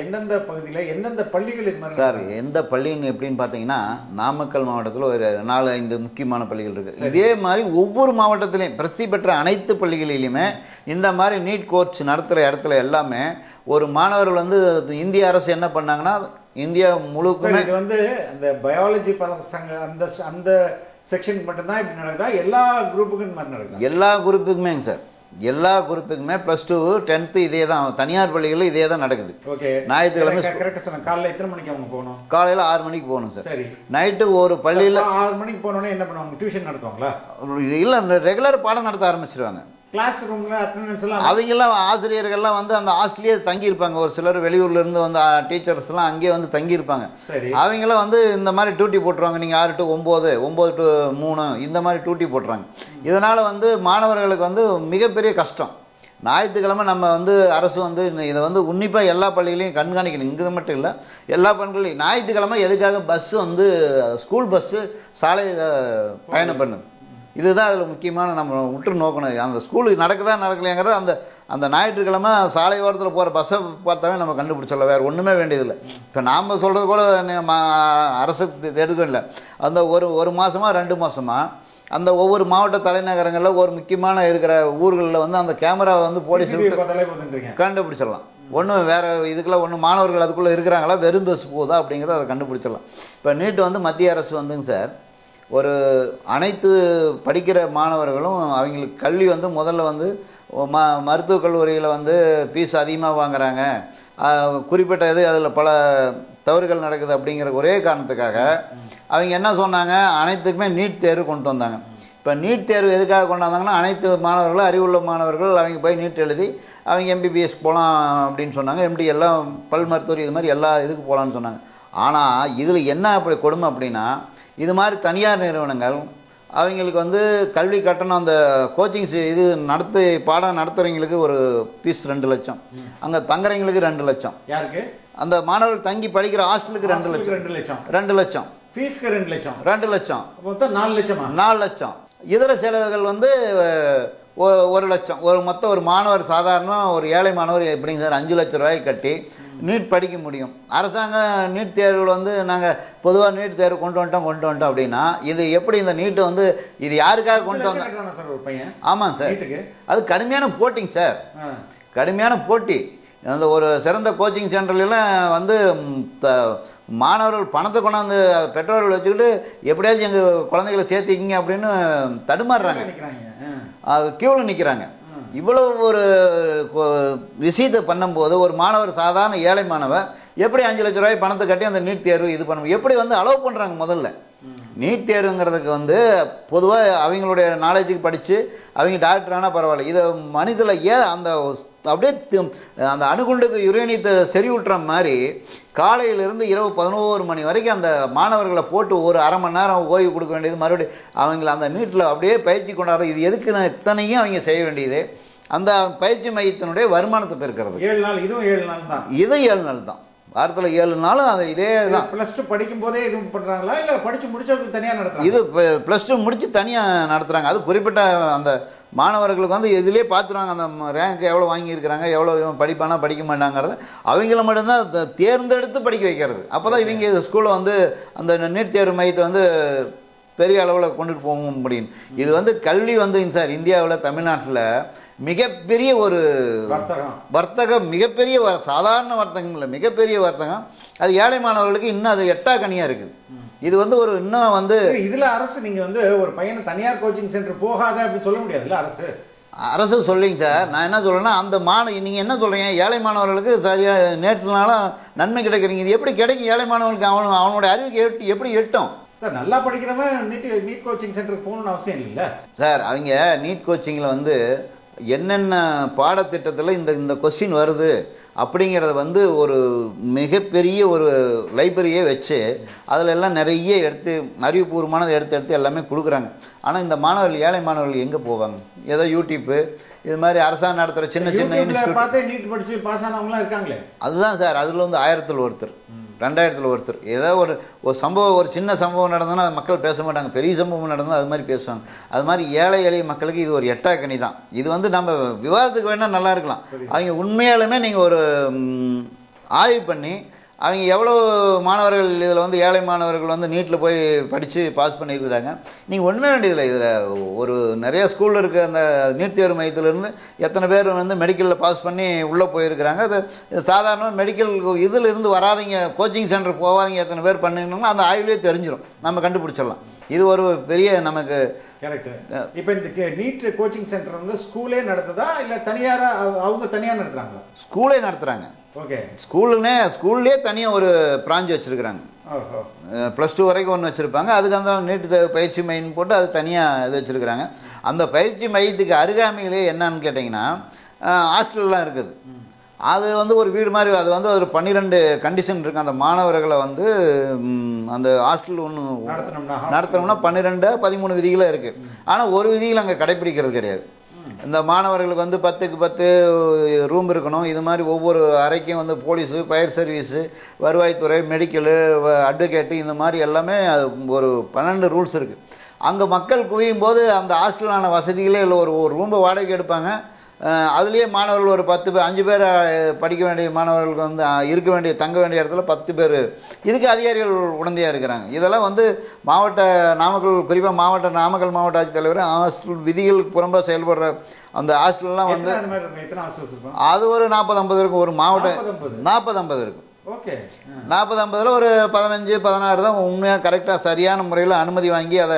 எந்தெந்த பகுதியில் எந்தெந்த பள்ளிகள் இது மாதிரி சார்? எந்த பள்ளின்னு எப்படின்னு பார்த்தீங்கன்னா நாமக்கல் மாவட்டத்தில் ஒரு 4-5 முக்கியமான பள்ளிகள் இருக்குது. இதே மாதிரி ஒவ்வொரு மாவட்டத்திலையும் பிரசித்தி பெற்ற அனைத்து பள்ளிகளிலுமே இந்த மாதிரி நீட் கோர்ஸ் நடத்துகிற இடத்துல எல்லாமே ஒரு மாணவர்கள் வந்து இந்திய அரசு என்ன பண்ணாங்கன்னா இந்தியா முழுக்குமே இது வந்து அந்த பயாலஜி அந்த செக்ஷனுக்கு மட்டும்தான் இப்படி நடக்குதா? எல்லா குரூப்புக்கும் இந்த மாதிரி நடக்குது? எல்லா குரூப்புக்குமே சார், எல்லா குரூப்புக்குமே +2 10th இதே தான். தனியார் பள்ளிகளில் இதே தான் நடக்குது. ஓகே, ஞாயிற்றுக்கிழமை கரெக்டாக சொன்னேன். காலையில் எத்தனை மணிக்கு அவங்க போகணும்? காலையில் 6 மணிக்கு போகணும் சார். சரி, நைட்டு ஒரு பள்ளியில் 6 மணிக்கு போனோடனே என்ன பண்ணுவாங்க? டியூஷன் நடத்துவாங்களா? இல்லை, ரெகுலர் பாடம் நடத்த ஆரம்பிச்சிருவாங்க. கிளாஸ் ரூமில் அட்டெண்டன்ஸ் எல்லாம் அவங்கெல்லாம் ஆசிரியர்கள்லாம் வந்து அந்த ஹாஸ்டல்லேயே தங்கியிருப்பாங்க. ஒரு சிலர் வெளியூர்லேருந்து வந்து டீச்சர்ஸ்லாம் அங்கேயே வந்து தங்கியிருப்பாங்க. சரி, அவங்களாம் வந்து இந்த மாதிரி டியூட்டி போட்டுருவாங்க. நீங்கள் 6 to 9, 9 to 3 இந்த மாதிரி டியூட்டி போட்டுறாங்க. இதனால் வந்து மாணவர்களுக்கு வந்து மிகப்பெரிய கஷ்டம். ஞாயிற்றுக்கிழமை நம்ம வந்து அரசு வந்து இதை வந்து உன்னிப்பாக எல்லா பள்ளிகளையும் கண்காணிக்கணும். இங்கே மட்டும் இல்லை, எல்லா பள்ளிகளையும் ஞாயிற்றுக்கிழமை எதுக்காக பஸ்ஸு வந்து ஸ்கூல் பஸ்ஸு சாலையில் பயணம் பண்ணுது. இதுதான் அதில் முக்கியமான நம்ம உற்று நோக்கணும். அந்த ஸ்கூலுக்கு நடக்குதா நடக்கலையாங்கிறது அந்த ஞாயிற்றுக்கிழமை சாலை ஓரத்தில் போகிற பஸ்ஸை பார்த்தாவே நம்ம கண்டுபிடிச்சிடலாம். வேறு ஒன்றுமே வேண்டியதில்லை. இப்போ நாம் சொல்கிறது கூட அரசு எடுக்க இல்லை. அந்த ஒரு மாதமாக 2 மாதமாக அந்த ஒவ்வொரு மாவட்ட தலைநகரங்களில் ஒரு முக்கியமான இருக்கிற ஊர்களில் வந்து அந்த கேமராவை வந்து போலீஸ் கண்டுபிடிச்சிடலாம். ஒன்றும் வேறு இதுக்கெல்லாம் ஒன்றும் மாணவர்கள் அதுக்குள்ளே இருக்கிறாங்களா, வெறும் பஸ் போகுதா அப்படிங்கிறத அதை கண்டுபிடிச்சிடலாம். இப்போ நீட் வந்து மத்திய அரசு வந்துங்க சார், ஒரு அனைத்து படிக்கிற மாணவர்களும் அவங்களுக்கு கல்வி வந்து முதல்ல வந்து மருத்துவக் கல்லூரியில் வந்து ஃபீஸ் அதிகமாக வாங்குறாங்க, குறிப்பிட்ட இது அதில் பல தவறுகள் நடக்குது அப்படிங்கிற ஒரே காரணத்துக்காக அவங்க என்ன சொன்னாங்க, அனைத்துக்குமே நீட் தேர்வு கொண்டு வந்தாங்க. இப்போ நீட் தேர்வு எதுக்காக கொண்டு வந்தாங்கன்னா, அனைத்து மாணவர்களும் அறிவுள்ள மாணவர்கள் அவங்க போய் நீட் எழுதி அவங்க எம்பிபிஎஸ் போகலாம் அப்படின்னு சொன்னாங்க. எம்டி எல்லாம் பல் மருத்துவர் இது மாதிரி எல்லா இதுக்கு போகலான்னு சொன்னாங்க. ஆனால் இதில் என்ன அப்படி கொடுமை அப்படின்னா, இது மாதிரி தனியார் நிறுவனங்கள் அவங்களுக்கு வந்து கல்வி கட்டணம் அந்த கோச்சிங்ஸ் இது பாடம் நடத்துகிறவங்களுக்கு ஒரு ஃபீஸ் 2 லட்சம், அங்கே தங்குறவங்களுக்கு 2 லட்சம், யாருக்கு அந்த மாணவர்கள் தங்கி படிக்கிற ஹாஸ்டலுக்கு 2 லட்சம், 2 லட்சம் ஃபீஸ்க்கு 2 லட்சம், 2 லட்சம், மொத்தம் 4 லட்சமா? 4 லட்சம். இதர செலவுகள் வந்து 1 லட்சம். மொத்தம் ஒரு மாணவர் சாதாரணமாக ஒரு ஏழை மாணவர் எப்படிங்க சார் 5 லட்சம் ரூபாய் கட்டி நீட் படிக்க முடியும்? அரசாங்கம் நீட் தேர்வில் வந்து நாங்கள் பொதுவாக நீட் தேர்வு கொண்டு வந்துட்டோம் அப்படின்னா, இது எப்படி இந்த நீட்டை வந்து இது யாருக்காக கொண்டு வந்தோம் சார்? ஒரு பையன், ஆமாங்க சார், அது கடுமையான போட்டிங்க சார், கடுமையான போட்டி. அந்த ஒரு சிறந்த கோச்சிங் சென்டர்லாம் வந்து மாணவர்கள் பணத்தை கொண்டாந்து பெற்றோர்கள் வச்சுக்கிட்டு எப்படியாச்சும் எங்கள் குழந்தைகளை சேர்த்திக்கிங்க அப்படின்னு தடுமாறுறாங்க, கியூவில் நிற்கிறாங்க. இவ்வளவு ஒரு விஷயத்தை பண்ணும்போது ஒரு மாணவர் சாதாரண ஏழை மாணவர் எப்படி 5 லட்ச ரூபாய் பணத்தை கட்டி அந்த நீட் தேர்வு இது பண்ண எப்படி வந்து அலோவ் பண்ணுறாங்க? முதல்ல நீட் தேர்வுங்கிறதுக்கு வந்து பொதுவாக அவங்களுடைய நாலேஜுக்கு படித்து அவங்க டாக்டர் ஆனால் பரவாயில்ல, இதை மனிதனில் ஏன் அந்த அப்படியே அந்த அணுகுண்டுக்கு யுரேனியத்தை செறிவுட்டுற மாதிரி காலையிலிருந்து இரவு 11 மணி வரைக்கும் அந்த மாணவர்களை போட்டு ஒரு அரை மணி நேரம் ஓய்வு கொடுக்க வேண்டியது, மறுபடியும் அவங்கள அந்த நீட்டில் அப்படியே பயிற்சி கொண்டாடுறது. இது எதுக்கு நான் இத்தனையும் அவங்க செய்ய வேண்டியது? அந்த பயிற்சி மையத்தினுடைய வருமானத்தை பெருக்கிறது. 7 நாள், இதுவும் 7 நாள் தான். இது 7 நாள் தான், வாரத்தில் 7 நாளும் அது இதே தான். +2 படிக்கும் போதே இது பண்ணுறாங்களா, இல்லை படித்து முடிச்சவங்களுக்கு தனியாக நடத்துறாங்க? இது +2 முடித்து தனியாக நடத்துகிறாங்க. அது குறிப்பிட்ட அந்த மாணவர்களுக்கு வந்து இதிலே பார்த்துருவாங்க, அந்த ரேங்க் எவ்வளோ வாங்கியிருக்கிறாங்க, எவ்வளோ படிப்பானா படிக்க மாட்டாங்கிறத அவங்கள மட்டும்தான் தேர்ந்தெடுத்து படிக்க வைக்கிறது. அப்போ தான் இவங்க ஸ்கூலில் வந்து அந்த நீட் தேர்வு மையத்தை வந்து பெரிய அளவில் கொண்டுட்டு போக முடியும். இது வந்து கல்வி வந்து சார் இந்தியாவில் தமிழ்நாட்டில் மிகப்பெரிய ஒரு வர்த்தகம், மிகப்பெரிய சாதாரண வர்த்தகம் இல்லை, மிகப்பெரிய வர்த்தகம். அது ஏழை மாணவர்களுக்கு இன்னும் அது எட்டாக்கனியாக இருக்குது. இது வந்து ஒரு இன்னும் வந்து இதில் அரசு நீங்கள் வந்து ஒரு பையனை தனியார் கோச்சிங் சென்டர் போகாத அப்படின்னு சொல்ல முடியாதுல்ல? அரசு சொல்லிங்க சார். நான் என்ன சொல்கிறேன்னா, அந்த நீங்கள் என்ன சொல்கிறீங்க, ஏழை மாணவர்களுக்கு சரியாக நேற்றுனாலும் நன்மை கிடைக்கிறீங்க. இது எப்படி கிடைக்கும் ஏழை மாணவர்களுக்கு? அவனோட அறிவுக்கு எப்படி எட்டும் சார்? நல்லா படிக்கிறவன் நீட் கோச்சிங் சென்டருக்கு போகணும்னு அவசியம் இல்லை சார். அவங்க நீட் கோச்சிங்கில் வந்து என்னென்ன பாடத்திட்டத்தில் இந்த கொஸ்டின் வருது அப்படிங்கிறத வந்து ஒரு மிகப்பெரிய ஒரு லைப்ரரியே வச்சு அதில் எல்லாம் நிறைய எடுத்து அறிவுபூர்வமானதை எடுத்து எல்லாமே கொடுக்குறாங்க. ஆனால் இந்த மாணவர்கள் ஏழை மாணவர்கள் எங்கே போவாங்க? ஏதோ யூடியூப்பு இது மாதிரி அரசாங்கம் நடத்துகிற சின்ன இன்ஸ்டியூட் பார்த்து நீட் படித்து பாஸ் ஆனவங்களாம் இருக்காங்களே. அதுதான் சார், அதில் வந்து 1000ல் ஒருத்தர் 2000ல் ஒருத்தர். ஏதோ ஒரு சம்பவம், ஒரு சின்ன சம்பவம் நடந்ததுன்னா அது மக்கள் பேச மாட்டாங்க, பெரிய சம்பவம் நடந்தால் அது மாதிரி பேசுவாங்க. அது மாதிரி ஏழை எளிய மக்களுக்கு இது ஒரு எட்டாக்கனி தான். இது வந்து நம்ம விவாதத்துக்கு வேணால் நல்லா இருக்கலாம். அவங்க உண்மையாலுமே நீங்கள் ஒரு ஆய்வு பண்ணி அவங்க எவ்வளோ மாணவர்கள் இதில் வந்து ஏழை மாணவர்கள் வந்து நீட்டில் போய் படித்து பாஸ் பண்ணியிருக்கிறாங்க. நீங்கள் ஒன்றுமே வேண்டியதில்லை. இதில் ஒரு நிறைய ஸ்கூலில் இருக்க அந்த நீட் தேர்வு மையத்திலேருந்து எத்தனை பேர் வந்து மெடிக்கலில் பாஸ் பண்ணி உள்ளே போயிருக்கிறாங்க. அது சாதாரணமாக மெடிக்கல் இதில் இருந்து வராதிங்க, கோச்சிங் சென்டர் போகாதீங்க எத்தனை பேர் பண்ணிங்கன்னா அந்த ஆய்வுலேயே தெரிஞ்சிடும், நம்ம கண்டுபிடிச்சிடலாம். இது ஒரு பெரிய நமக்கு கரெக்ட். இப்போ இந்த நீட் கோச்சிங் சென்டர் வந்து ஸ்கூலே நடத்துதா இல்லை தனியாரா அவங்க தனியாக நடத்துகிறாங்களா? ஸ்கூலே நடத்துகிறாங்க. ஓகே. ஸ்கூல்லேயே தனியாக ஒரு பிரான்ச் வச்சுருக்குறாங்க. +2 வரைக்கும் ஒன்று வச்சுருப்பாங்க. அதுக்கு அந்த நீட்டு பயிற்சி மையம் போட்டு அது தனியாக இது வச்சுருக்குறாங்க. அந்த பயிற்சி மையத்துக்கு அருகாமையிலே என்னன்னு கேட்டிங்கன்னா ஹாஸ்டல்லாம் இருக்குது. அது வந்து ஒரு வீடு மாதிரி. அது வந்து ஒரு 12 கண்டிஷன் இருக்குது. அந்த மாணவர்களை வந்து அந்த ஹாஸ்டல் ஒன்று நடத்தணும்னா 12-13 விதிகளும் இருக்குது. ஆனால் ஒரு விதிகள் அங்கே கடைப்பிடிக்கிறது கிடையாது. இந்த மாணவர்களுக்கு வந்து 10க்கு 10 ரூம் இருக்கணும். இது மாதிரி ஒவ்வொரு அறைக்கும் வந்து போலீஸு, ஃபயர் சர்வீஸு, வருவாய்த்துறை, மெடிக்கலு, அட்வொகேட்டு, இந்த மாதிரி எல்லாமே ஒரு 12 ரூல்ஸ் இருக்குது. அங்கே மக்கள் குவியும் போது அந்த ஹாஸ்டலான வசதிகளே இல்லை. ஒரு ரூம்பை வாடகைக்கு எடுப்பாங்க. அதுலேயே மாணவர்கள் ஒரு 5 பேர் படிக்க வேண்டிய மாணவர்களுக்கு வந்து இருக்க வேண்டிய தங்க வேண்டிய இடத்துல 10 பேர் இதுக்கு அதிகாரிகள் உடந்தையாக இருக்கிறாங்க. இதெல்லாம் வந்து குறிப்பாக நாமக்கல் மாவட்ட ஆட்சித்தலைவர் ஹாஸ்டல் விதிகளுக்கு புறம்பாக செயல்படுற அந்த ஹாஸ்டல்லாம் வந்து அது ஒரு 40-50 இருக்கும். ஒரு மாவட்டம் 40-50 இருக்கும். ஓகே. 40-50ல் ஒரு 15-16 தான் உண்மையாக கரெக்டாக சரியான முறையில் அனுமதி வாங்கி அதை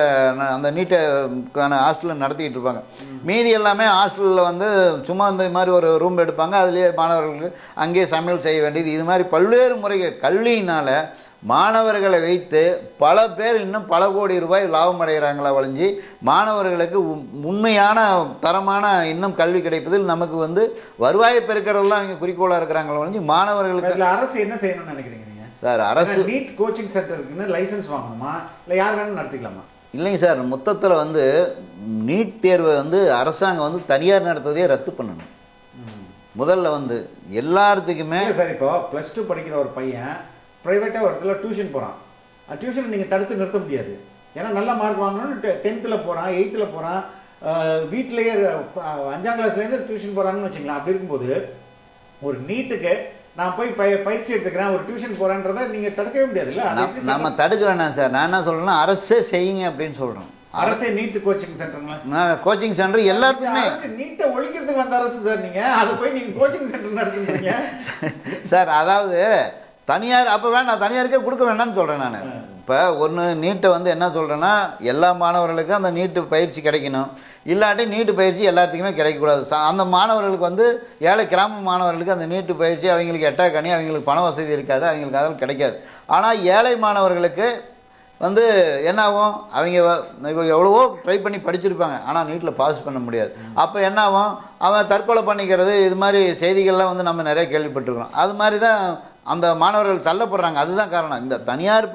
அந்த நீட்டுக்கான ஹாஸ்டலில் நடத்திக்கிட்டு இருப்பாங்க. மீதி எல்லாமே ஹாஸ்டலில் வந்து சும்மா இந்த மாதிரி ஒரு ரூம் எடுப்பாங்க. அதுலேயே மாணவர்களுக்கு அங்கேயே சமையல் செய்ய வேண்டியது. இது மாதிரி பல்வேறு முறைகள் கல்வியினால் மாணவர்களை வைத்து பல பேர் இன்னும் பல கோடி ரூபாய் லாபம் அடைகிறாங்களா ஒழிஞ்சு மாணவர்களுக்கு உண்மையான தரமான இன்னும் கல்வி கிடைப்பதில் நமக்கு வந்து வருவாயை பெருக்கிறதுலாம் அவங்க குறிக்கோளாக இருக்கிறாங்களா ஒழிஞ்சு மாணவர்களுக்கு அரசு என்ன செய்யணும்னு நினைக்கிறீங்க நீங்கள்? சார், அரசு நீட் கோச்சிங் சென்டருக்குன்னு லைசன்ஸ் வாங்கணுமா இல்லை யார் வேணும் நடத்திக்கலாமா? இல்லைங்க சார், மொத்தத்தில் வந்து நீட் தேர்வை வந்து அரசாங்கம் வந்து தனியார் நடத்துவதே ரத்து பண்ணணும். முதல்ல வந்து எல்லாத்துக்குமே சார் இப்போ +2 படிக்கிற ஒரு பையன் ப்ரைவேட்டாக ஒரு இடத்துல டியூஷன் போகிறான். டியூஷன் நீங்கள் தடுத்து நிறுத்த முடியாது. ஏன்னா நல்ல மார்க் வாங்கணும்னு 10th போகிறான், 8th போகிறான், வீட்டிலேயே 5ஆம் கிளாஸ்லேருந்து டியூஷன் போகிறாங்கன்னு வச்சுக்கலாம். அப்படி இருக்கும்போது ஒரு நீட்டுக்கு நான் போய் பயிற்சி எடுத்துக்கிறேன், ஒரு டியூஷன் போகிறேன்றதை நீங்கள் தடுக்கவே முடியாதுல்ல. நம்ம தடுக்க வேண்டாம் சார். நான் என்ன சொல்கிறேன்னா அரசே செய்யுங்க அப்படின்னு சொல்கிறேன். அரசே நீட் கோச்சிங் சென்டருங்களா? கோச்சிங் சென்டர் எல்லாத்துக்குமே நீட்டை ஒழிக்கிறதுக்கு வந்த அரசு சார். நீங்கள் அதை போய் நீங்கள் கோச்சிங் சென்டர் நடத்துறீங்க சார். அதாவது தனியார் அப்போ வேண்டாம், தனியாருக்கே கொடுக்க வேண்டாம்னு சொல்கிறேன் நான். இப்போ ஒன்று நீட்டை வந்து என்ன சொல்கிறேன்னா எல்லா மாணவர்களுக்கும் அந்த நீட்டு பயிற்சி கிடைக்கணும். இல்லாட்டி நீட்டு பயிற்சி எல்லாத்துக்குமே கிடைக்கக்கூடாது. அந்த மாணவர்களுக்கு வந்து ஏழை கிராம மாணவர்களுக்கு அந்த நீட்டு பயிற்சி அவங்களுக்கு எட்டாக்கணி, அவங்களுக்கு பண வசதி இருக்காது, அவங்களுக்கு அதெல்லாம் கிடைக்காது. ஆனால் ஏழை மாணவர்களுக்கு வந்து என்ன ஆகும், அவங்க இப்போ எவ்வளவோ ட்ரை பண்ணி படிச்சிருப்பாங்க, ஆனால் நீட்டில் பாஸ் பண்ண முடியாது. அப்போ என்ன ஆகும், அவன் தற்கொலை பண்ணிக்கிறது, இது மாதிரி செய்திகள்லாம் வந்து நம்ம நிறைய கேள்விப்பட்டிருக்கிறோம். அது மாதிரி தான் அந்த மாணவர்கள் தள்ளப்படுறாங்க. அதுதான் காரணம். இந்த தனியார்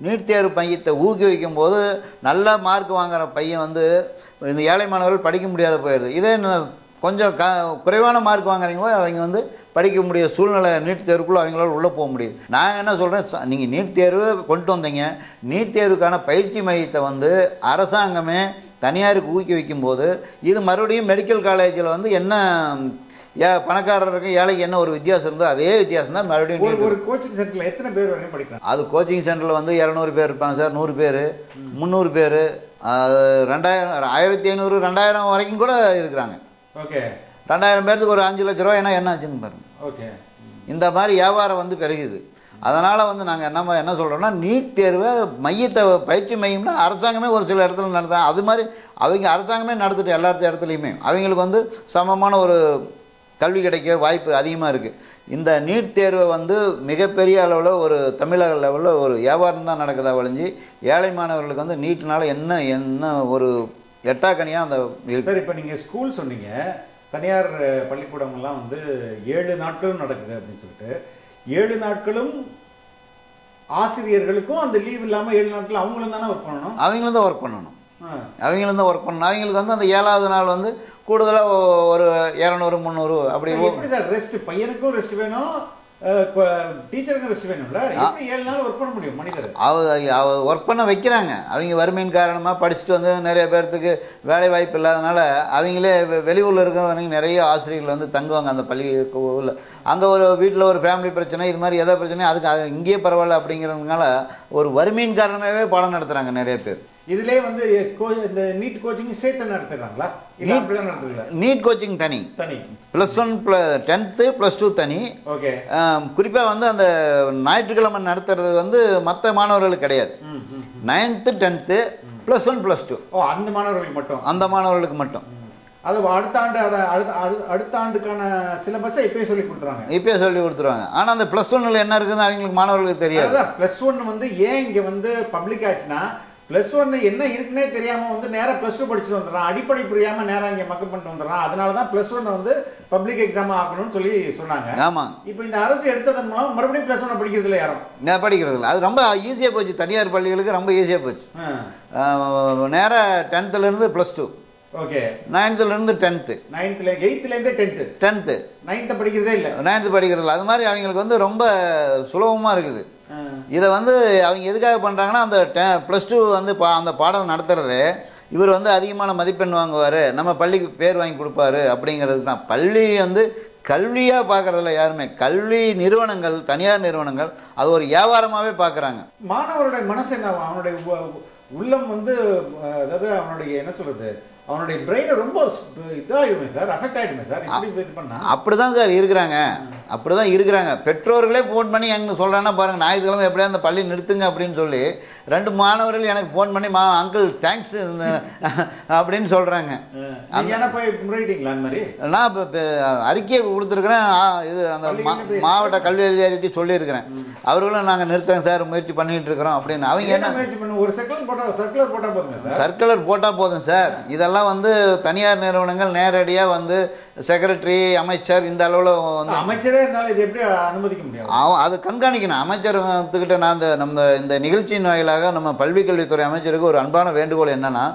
நீட் தேர்வு மையத்தை ஊக்குவிக்கும் போது நல்ல மார்க் வாங்குகிற பையன் வந்து இந்த ஏழை மாணவர்கள் படிக்க முடியாத போயிடுது. இதே கொஞ்சம் குறைவான மார்க் வாங்குறீங்களோ அவங்க வந்து படிக்க முடிய சூழ்நிலை நீட் தேர்வுக்குள்ளே அவங்களால உள்ளே போக முடியுது. நான் என்ன சொல்கிறேன், நீங்கள் நீட் தேர்வு கொண்டு வந்தீங்க, நீட் தேர்வுக்கான பயிற்சி மையத்தை வந்து அரசாங்கமே தனியாருக்கு ஊக்குவிக்கும் போது இது மறுபடியும் மெடிக்கல் காலேஜில் வந்து என்ன பணக்காரருக்கு ஏழைக்கு என்ன ஒரு வித்தியாசம் இருந்தோ அதே வித்தியாசம் தான் மறுபடியும். ஒரு கோச்சிங் சென்டரில் எத்தனை பேர் வரைக்கும் படிக்கிறாங்க? அது கோச்சிங் சென்டரில் வந்து 200 பேர் இருப்பாங்க சார், 100 பேர், 300 பேர், 2000, 1500, 2000 வரைக்கும் கூட இருக்கிறாங்க. ஓகே. 2000 பேருக்கு ஒரு 5 லட்ச ரூபா என்ன ஆச்சுன்னு பாருங்க. ஓகே. இந்த மாதிரி வியாபாரம் வந்து பெருகுது. அதனால் வந்து நாங்கள் என்ன சொல்கிறோம்னா நீட் தேர்வை மையத்தை பயிற்சி மையம்னா அரசாங்கமே ஒரு சில இடத்துல நடத்துகிறாங்க. அது மாதிரி அவங்க அரசாங்கமே நடத்துட்டு எல்லா இடத்துலையுமே அவங்களுக்கு வந்து சமமான ஒரு கல்வி கிடைக்க வாய்ப்பு அதிகமாக இருக்குது. இந்த நீட் தேர்வை வந்து மிகப்பெரிய அளவில் ஒரு தமிழக லெவலில் ஒரு வியாபாரம் தான் நடக்குதா ஒழிஞ்சு ஏழை மாணவர்களுக்கு வந்து நீட்டினால என்ன ஒரு எட்டாக்கணியாக அந்த சார். இப்போ நீங்கள் ஸ்கூல் சொன்னீங்க, தனியார் பள்ளிக்கூடங்கள்லாம் வந்து 7 நாட்களும் நடக்குது அப்படின்னு சொல்லிட்டு. 7 நாட்களும் ஆசிரியர்களுக்கும் அந்த லீவ் இல்லாமல் 7 நாட்கள் அவங்களும் தானே ஒர்க் பண்ணணும். அவங்களும் தான் ஒர்க் பண்ணணும். அவங்களுக்கு வந்து அந்த 7வது நாள் வந்து கூடுதலாக ஒரு 200, 300 அப்படி. எப்படி சார் ரெஸ்ட்? பையனுக்கும் ரெஸ்ட் வேணும், டீச்சருக்கும் ரெஸ்ட் வேணும்ல. எப்படி 7 நாள் ஒர்க் பண்ண முடியும் மனிதர்? ஒர்க் பண்ண வைக்கிறாங்க. அவங்க வறுமையின் காரணமாக படிச்சுட்டு வந்து நிறைய பேர்த்துக்கு வேலை வாய்ப்பு இல்லாதனால அவங்களே வெளியூரில் இருக்கிறவங்க நிறைய ஆசிரியர்கள் வந்து தங்குவாங்க அந்த பள்ளிக்கூட. அங்கே ஒரு வீட்டில் ஒரு ஃபேமிலி பிரச்சனை, இது மாதிரி எதாவது பிரச்சனை, அதுக்கு இங்கேயே பரவாயில்ல அப்படிங்கிறதுனால ஒரு வறுமையின் காரணமாகவே பாடம் நடத்துகிறாங்க நிறைய பேர். இதுலேயே வந்து இந்த நீட் கோச்சிங் சேர்த்து நடத்துறாங்களா? நீட் கோச்சிங் தனி, +1 10th +2 தனி. ஓகே. குறிப்பாக வந்து அந்த ஞாயிற்றுக்கிழமை நடத்துறது வந்து மற்ற மாணவர்களுக்கு கிடையாது. 9th 10th +1 +2. ஓ, அந்த மாணவர்களுக்கு மட்டும். அந்த மாணவர்களுக்கு மட்டும். அது அடுத்த ஆண்டுக்கான சிலபஸை இப்பயே சொல்லி கொடுத்துறாங்க. இப்பயே சொல்லி கொடுத்துருவாங்க. ஆனால் அந்த +1ல என்ன இருக்குன்னு அவங்களுக்கு மாணவர்களுக்கு தெரியாது. +1 வந்து ஏன் இங்கே வந்து பப்ளிக் ஆச்சுன்னா, +1 என்ன இருக்குன்னே தெரியாமல் வந்து நேராக +2 படிச்சுட்டு வந்துடுறான். அடிப்படை புரியாமல் நேராக இங்கே மக்கள் பண்ணிட்டு வந்துடுறான். அதனால தான் +1 வந்து பப்ளிக் எக்ஸாம் ஆக்கணும்னு சொல்லி சொன்னாங்க. ஆமாம். இப்போ இந்த அரசு எடுத்ததன் மூலம் மறுபடியும் +1 படிக்கிறது இல்லை யாரும். நான் படிக்கிறது இல்லை. அது ரொம்ப ஈஸியாக போச்சு. தனியார் பள்ளிகளுக்கு ரொம்ப ஈஸியாக போச்சு. நேராக 10th +2. Okay. 9th 10th. 8th 10th. 9th படிக்கிறதே இல்லை. 9th படிக்கிறது இல்லை. அது மாதிரி அவங்களுக்கு வந்து ரொம்ப சுலபமாக இருக்குது. இதை வந்து அவங்க எதுக்காக பண்ணுறாங்கன்னா, அந்த +2 வந்து அந்த பாடம் நடத்துறது இவர் வந்து அதிகமான மதிப்பெண் வாங்குவார், நம்ம பள்ளிக்கு பேர் வாங்கி கொடுப்பாரு அப்படிங்கிறது தான். பள்ளி வந்து கல்வியாக பார்க்குறதில்ல யாருமே. கல்வி நிறுவனங்கள், தனியார் நிறுவனங்கள் அது ஒரு வியாபாரமாகவே பார்க்குறாங்க. மாணவருடைய மனசு என்ன, அவனுடைய உள்ளம் வந்து, அதாவது அவனுடைய என்ன சொல்கிறது, அவனுடைய பிரெயினை ரொம்ப இதாகிடுமே சார், அஃபெக்ட் ஆகிடுமே சார். இப்படி இது பண்ணால் அப்படி தான் சார் இருக்கிறாங்க. அப்படி தான் இருக்கிறாங்க. பெற்றோர்களே ஃபோன் பண்ணி எங்கே சொல்கிறாங்கன்னா பாருங்கள், ஞாயிற்றுக்கிழமை எப்படியா அந்த பள்ளி நிறுத்துங்க அப்படின்னு சொல்லி 2 மாணவர்கள் எனக்கு ஃபோன் பண்ணி அங்கிள் தேங்க்ஸ் அப்படின்னு சொல்கிறாங்க. போய் முறையிட்டீங்களா அந்த மாதிரி? நான் இப்போ அறிக்கையை கொடுத்துருக்குறேன். இது அந்த மாவட்ட கல்வி அதிகாரிகிட்ட சொல்லியிருக்கிறேன். அவர்களும் நாங்கள் நிறுத்துறோங்க சார், முயற்சி பண்ணிகிட்டு இருக்கிறோம் அப்படின்னு. அவங்க என்ன முயற்சி பண்ண, ஒரு சர்க்குலர் போட்டால் போதுங்க சார். சர்க்குலர் போட்டால் போதும் சார். இதெல்லாம் வந்து தனியார் நிறுவனங்கள் நேரடியாக வந்து செக்ரட்டரி, அமைச்சர், இந்த அளவில் வந்து அமைச்சரே இருந்தாலும் இது எப்படி அனுமதிக்க முடியும்? அது கண்காணிக்கணும். அமைச்சர்கிட்ட நான் நம்ம இந்த நிகழ்ச்சியின் வாயிலாக நம்ம பள்ளிக்கல்வித்துறை அமைச்சருக்கு ஒரு அன்பான வேண்டுகோள் என்னன்னா,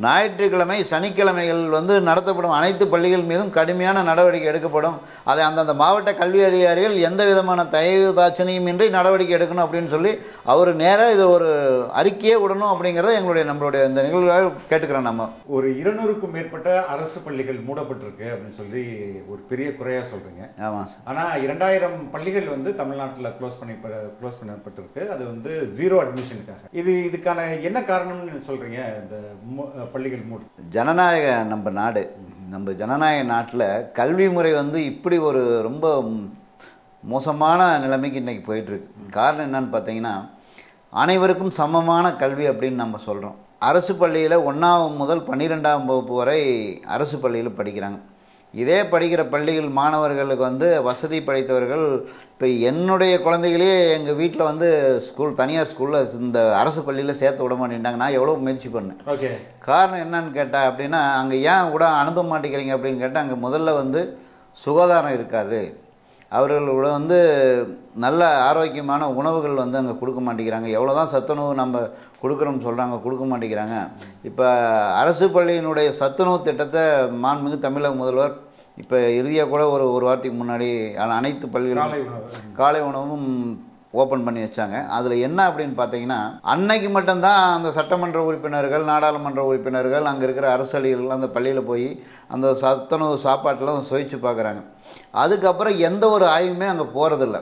ஞாயிற்றுக்கிழமை, சனிக்கிழமைகள் வந்து நடத்தப்படும் அனைத்து பள்ளிகள் மீதும் கடுமையான நடவடிக்கை எடுக்கப்படும். அதை அந்தந்த மாவட்ட கல்வி அதிகாரிகள் எந்த விதமான தயவு தாட்சணியும் இன்றி நடவடிக்கை எடுக்கணும் அப்படின்னு சொல்லி அவர் நேராக இது ஒரு அறிக்கையே விடணும் அப்படிங்கிறத நம்மளுடைய இந்த நிகழ்வுகள் கேட்டுக்கிறோம். நம்ம ஒரு 200க்கும் மேற்பட்ட அரசு பள்ளிகள் மூடப்பட்டிருக்கு அப்படின்னு சொல்லி ஒரு பெரிய குறையாக சொல்கிறீங்க. ஆமாம் சார். ஆனால் 2000 பள்ளிகள் வந்து தமிழ்நாட்டில் க்ளோஸ் பண்ணப்பட்டிருக்கு. அது வந்து 0 அட்மிஷனுக்காக. இதுக்கான என்ன காரணம்னு சொல்கிறீங்க? இந்த பள்ளிகள் மூடு ஜனநாயக நம்ம நாடு, நம்ம ஜனநாயக நாட்டில் கல்வி முறை வந்து இப்படி ஒரு ரொம்ப மோசமான நிலைமைக்கு இன்றைக்கி போயிட்டுருக்கு. காரணம் என்னன்னு பார்த்தீங்கன்னா, அனைவருக்கும் சமமான கல்வி அப்படின்னு நம்ம சொல்கிறோம். அரசு பள்ளியில் 1ஆம் முதல் 12ஆம் வகுப்பு வரை அரசு பள்ளியில் படிக்கிறாங்க. இதே படிக்கிற பள்ளிகள் மாணவர்களுக்கு வந்து வசதி படைத்தவர்கள், இப்போ என்னுடைய குழந்தைகளே எங்கள் வீட்டில் வந்து தனியார் ஸ்கூலில் இந்த அரசு பள்ளியில் சேர்த்து விட மாட்டேன்ட்டாங்க. நான் எவ்வளோ முயற்சி பண்ணேன். ஓகே. காரணம் என்னன்னு கேட்டால் அப்படின்னா, அங்கே ஏன் கூட அனுப்ப மாட்டேங்கிறீங்க அப்படின்னு கேட்டால், அங்கே முதல்ல வந்து சுகாதாரம் இருக்காது, அவர்களோட வந்து நல்ல ஆரோக்கியமான உணவுகள் வந்து அங்கே கொடுக்க மாட்டேங்கிறாங்க, எவ்வளோ தான் சத்துணவு நம்ம கொடுக்குறோம்னு சொல்கிறாங்க, கொடுக்க மாட்டேங்கிறாங்க. இப்போ அரசு பள்ளியினுடைய சத்துணவு திட்டத்தை மாண்புமிகு தமிழக முதல்வர் இப்போ இறுதியாக கூட ஒரு வாரத்துக்கு முன்னாடி அனைத்து பள்ளிகளும் காலை உணவும் ஓப்பன் பண்ணி வச்சாங்க. அதில் என்ன அப்படின்னு பார்த்தீங்கன்னா, அன்னைக்கு மட்டும்தான் அந்த சட்டமன்ற உறுப்பினர்கள், நாடாளுமன்ற உறுப்பினர்கள், அங்கே இருக்கிற அரசியல்கள் அந்த பள்ளியில் போய் அந்த சத்துணவு சாப்பாட்டெல்லாம் சுவைச்சு பார்க்குறாங்க. அதுக்கப்புறம் எந்த ஒரு ஆய்வுமே அங்கே போகிறதில்ல.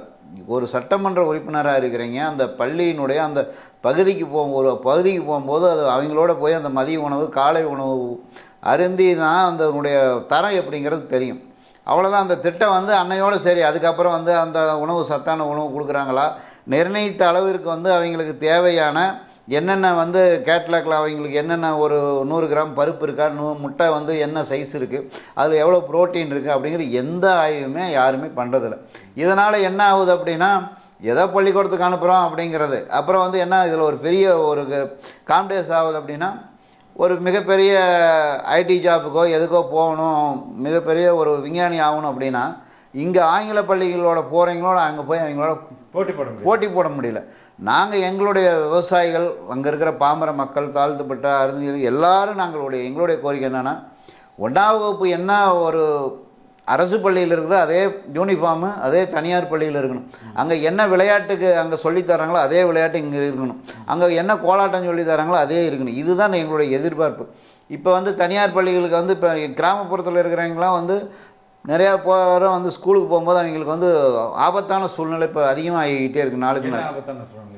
ஒரு சட்டமன்ற உறுப்பினராக இருக்கிறீங்க, அந்த பள்ளியினுடைய அந்த பகுதிக்கு போகும்போது அது அவங்களோட போய் அந்த மதிய உணவு, காலை உணவு அருந்தி தான் அதனுடைய தரம் எப்படிங்கிறது தெரியும். அவ்வளோதான். அந்த திட்டம் வந்து அன்னையோடு சரி. அதுக்கப்புறம் வந்து அந்த உணவு சத்தான உணவு கொடுக்குறாங்களா, நிர்ணயித்த அளவிற்கு வந்து அவங்களுக்கு தேவையான என்னென்ன வந்து கேட்லாக்கில் அவங்களுக்கு என்னென்ன ஒரு 100 கிராம் பருப்பு இருக்கா, முட்டை வந்து என்ன சைஸ் இருக்குது, அதில் எவ்வளோ ப்ரோட்டீன் இருக்குது அப்படிங்கிற எந்த ஆய்வுமே யாருமே பண்ணுறதில்ல. இதனால் என்ன ஆகுது அப்படின்னா, ஏதோ பள்ளிக்கூடத்துக்கு அனுப்புகிறோம் அப்படிங்கிறது. அப்புறம் வந்து என்ன, இதில் ஒரு பெரிய ஒரு காம்படேஸ் ஆகுது அப்படின்னா, ஒரு மிகப்பெரிய ஐடி ஜாப்புக்கோ எதுக்கோ போகணும், மிகப்பெரிய ஒரு விஞ்ஞானி ஆகணும் அப்படின்னா, இங்கே ஆங்கில பள்ளிகளோட போகிறவங்களோட அங்கே போய் அவங்களோட போட்டி போட முடியல. நாங்கள் எங்களுடைய விவசாயிகள், அங்கே இருக்கிற பாமர மக்கள், தாழ்த்தப்பட்ட அறிஞர்கள் எல்லாரும் எங்களுடைய கோரிக்கை என்னென்னா, 1ஆம் வகுப்பு என்ன ஒரு அரசு பள்ளியில் இருக்குது அதே யூனிஃபார்மு அதே தனியார் பள்ளியில் இருக்கணும். அங்கே என்ன விளையாட்டுக்கு அங்கே சொல்லித்தராங்களோ அதே விளையாட்டு இங்கே இருக்கணும். அங்கே என்ன கோலாட்டம் சொல்லித்தராங்களோ அதே இருக்கணும். இதுதான் எங்களுடைய எதிர்பார்ப்பு. இப்போ வந்து தனியார் பள்ளிகளுக்கு வந்து இப்போ கிராமப்புறத்தில் இருக்கிறவங்களாம் வந்து நிறையா போகிற வந்து ஸ்கூலுக்கு போகும்போது அவங்களுக்கு வந்து ஆபத்தான சூழ்நிலை இப்போ அதிகமாக ஆகிக்கிட்டே இருக்குது. நாளுக்கு நாள் ஆபத்தான சூழ்நிலை.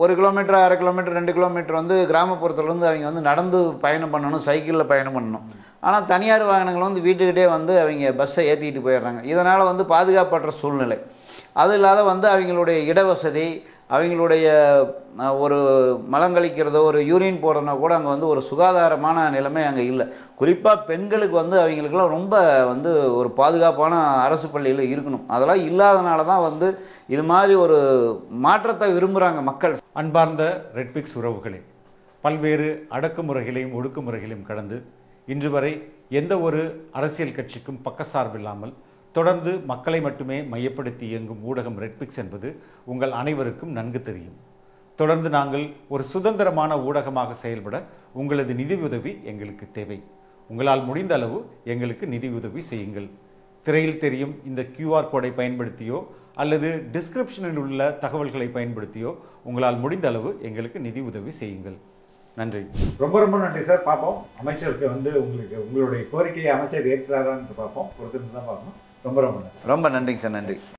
ஒரு கிலோமீட்டர், 1/2 கிலோமீட்டர், 2 கிலோமீட்டர் வந்து கிராமப்புறத்துலேருந்து அவங்க வந்து நடந்து பயணம் பண்ணணும், சைக்கிளில் பயணம் பண்ணணும். ஆனால் தனியார் வாகனங்கள் வந்து வீட்டுக்கிட்டே வந்து அவங்க பஸ்ஸை ஏற்றிக்கிட்டு போயிடுறாங்க. இதனால் வந்து பாதுகாப்பற்ற சூழ்நிலை. அது இல்லாத வந்து அவங்களுடைய இடவசதி, அவங்களுடைய ஒரு மலங்கழிக்கிறதோ ஒரு யூரின் போடுறதுனா கூட அங்கே வந்து ஒரு சுகாதாரமான நிலைமை அங்கே இல்லை. குறிப்பாக பெண்களுக்கு வந்து அவங்களுக்கெல்லாம் ரொம்ப வந்து ஒரு பாதுகாப்பான அரசு பள்ளியில் இருக்கணும். அதெல்லாம் இல்லாதனால தான் வந்து இது மாதிரி ஒரு மாற்றத்தை விரும்புகிறாங்க மக்கள். அன்பார்ந்த ரெட்பிக்ஸ் உறவுகளே, பல்வேறு அடக்குமுறைகளையும் ஒடுக்குமுறைகளையும் கடந்து இன்று வரை எந்த ஒரு அரசியல் கட்சிக்கும் பக்கசார்பில்லாமல் தொடர்ந்து மக்களை மட்டுமே மையப்படுத்தி இயங்கும் ஊடகம் ரெட்பிக்ஸ் என்பது உங்கள் அனைவருக்கும் நன்கு தெரியும். தொடர்ந்து நாங்கள் ஒரு சுதந்திரமான ஊடகமாக செயல்பட உங்களது நிதி உதவி எங்களுக்கு தேவை. உங்களால் முடிந்த அளவு எங்களுக்கு நிதி உதவி செய்யுங்கள். திரையில் தெரியும் இந்த QR கோடை பயன்படுத்தியோ அல்லது டிஸ்கிரிப்ஷனில் உள்ள தகவல்களை பயன்படுத்தியோ உங்களால் முடிந்த அளவு எங்களுக்கு நிதி உதவி செய்யுங்கள். நன்றி. ரொம்ப ரொம்ப நன்றி சார். பார்ப்போம் அமைச்சருக்கு வந்து உங்களுடைய கோரிக்கையை அமைச்சர் ஏற்றாரான்னு பார்ப்போம். பொறுத்திருந்து தான் பார்ப்போம். ரொம்ப ரொம்ப நன்றி. ரொம்ப நன்றிங்க சார். நன்றி.